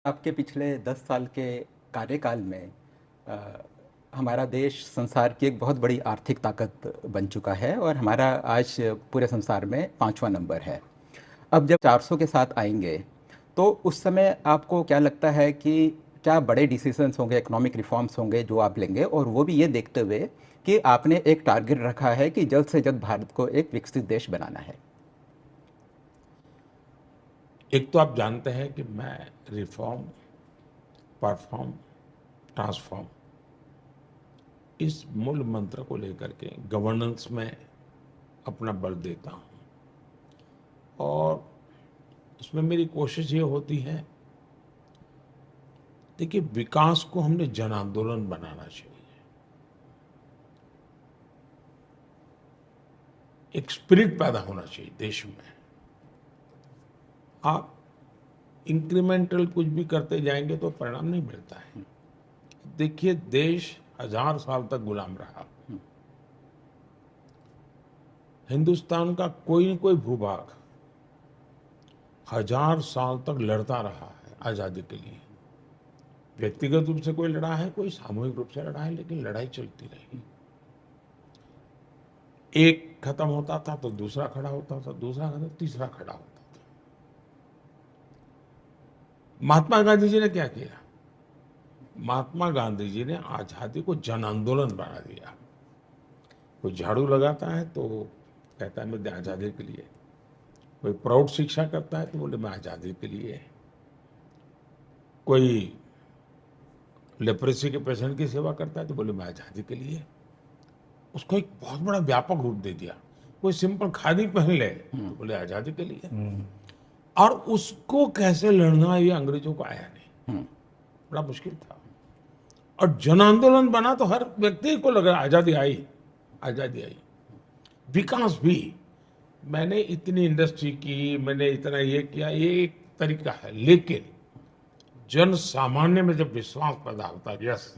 आपके पिछले 10 साल के कार्यकाल में अ, हमारा देश संसार की एक बहुत बड़ी आर्थिक ताकत बन चुका है और हमारा आज पूरे संसार में 5वां नंबर है। अब जब 400 के साथ आएंगे तो उस समय आपको क्या लगता है कि क्या बड़े डिसीजंस होंगे, इकोनॉमिक रिफॉर्म्स होंगे जो आप लेंगे, और वो भी ये देखते हुए कि आपने एक टारगेट रखा है कि जल्द से जल्द भारत को एक विकसित देश बनाना है। एक तो आप जानते हैं कि मैं रिफॉर्म, परफॉर्म, ट्रांसफॉर्म इस मूल मंत्र को लेकर के गवर्नेंस में अपना बल देता हूं और उसमें मेरी कोशिश ये होती है। देखिए, विकास को हमने जन आंदोलन बनाना चाहिए। एक स्पिरिट पैदा होना चाहिए देश में। आप इंक्रीमेंटल कुछ भी करते जाएंगे तो परिणाम नहीं मिलता है। देखिए, देश 1000 साल तक गुलाम रहा। हिंदुस्तान का कोई न कोई भूभाग 1000 साल तक लड़ता रहा है आजादी के लिए। व्यक्तिगत रूप से कोई लड़ा है, कोई सामूहिक रूप से लड़ा है, लेकिन लड़ाई चलती रही। एक खत्म होता था तो दूसरा खड़ा होता था, दूसरा खत्म तीसरा खड़ा होता था। महात्मा गांधी जी ने क्या किया? महात्मा गांधी जी ने आजादी को जन आंदोलन बना दिया। कोई झाड़ू लगाता है तो कहता है मैं आजादी के लिए। कोई प्रौढ़ शिक्षा करता है तो बोले मैं आजादी के लिए। कोई लेप्रेसी के पेशेंट की सेवा करता है तो बोले मैं आजादी के लिए। उसको एक बहुत बड़ा व्यापक रूप दे दिया। कोई सिंपल खादी पहन ले तो बोले आजादी के लिए। और उसको कैसे लड़ना ये अंग्रेजों को आया नहीं, बड़ा मुश्किल था। और जन आंदोलन बना तो हर व्यक्ति को लगा आजादी आई, आजादी आई। विकास भी, मैंने इतनी इंडस्ट्री की, मैंने इतना ये किया, ये एक तरीका है। लेकिन जन सामान्य में जब विश्वास पैदा होता है, यस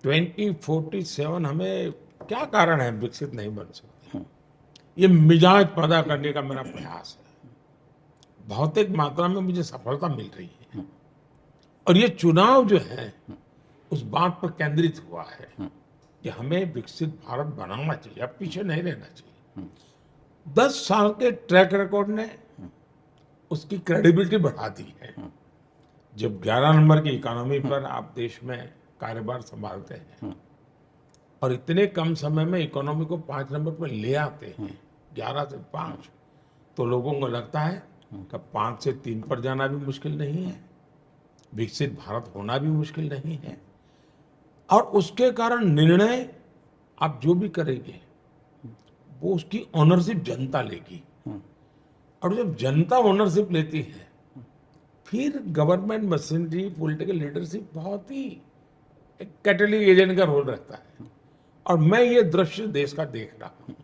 2047 हमें क्या कारण है विकसित नहीं बन सकते, ये मिजाज पैदा करने का मेरा प्रयास है। भौतिक मात्रा में मुझे सफलता मिल रही है और ये चुनाव जो है उस बात पर केंद्रित हुआ है कि हमें विकसित भारत बनाना चाहिए, अब पीछे नहीं रहना चाहिए। 10 साल के ट्रैक रिकॉर्ड ने उसकी क्रेडिबिलिटी बढ़ा दी है। जब 11 नंबर की इकोनॉमी पर आप देश में कार्यभार संभालते हैं और इतने कम समय में इकोनॉमी को 5 नंबर पर ले आते हैं, 11 से 5, तो लोगों को लगता है कि 5 से 3 पर जाना भी मुश्किल नहीं है, विकसित भारत होना भी मुश्किल नहीं है। और उसके कारण निर्णय आप जो भी करेंगे वो उसकी ओनरशिप जनता लेगी। और जब जनता ओनरशिप लेती है फिर गवर्नमेंट मशीनरी, पॉलिटिकल लीडरशिप बहुत ही एक कैटलिस्ट एजेंट का रोल रखता है। और मैं ये दृश्य देश का देख रहा हूँ।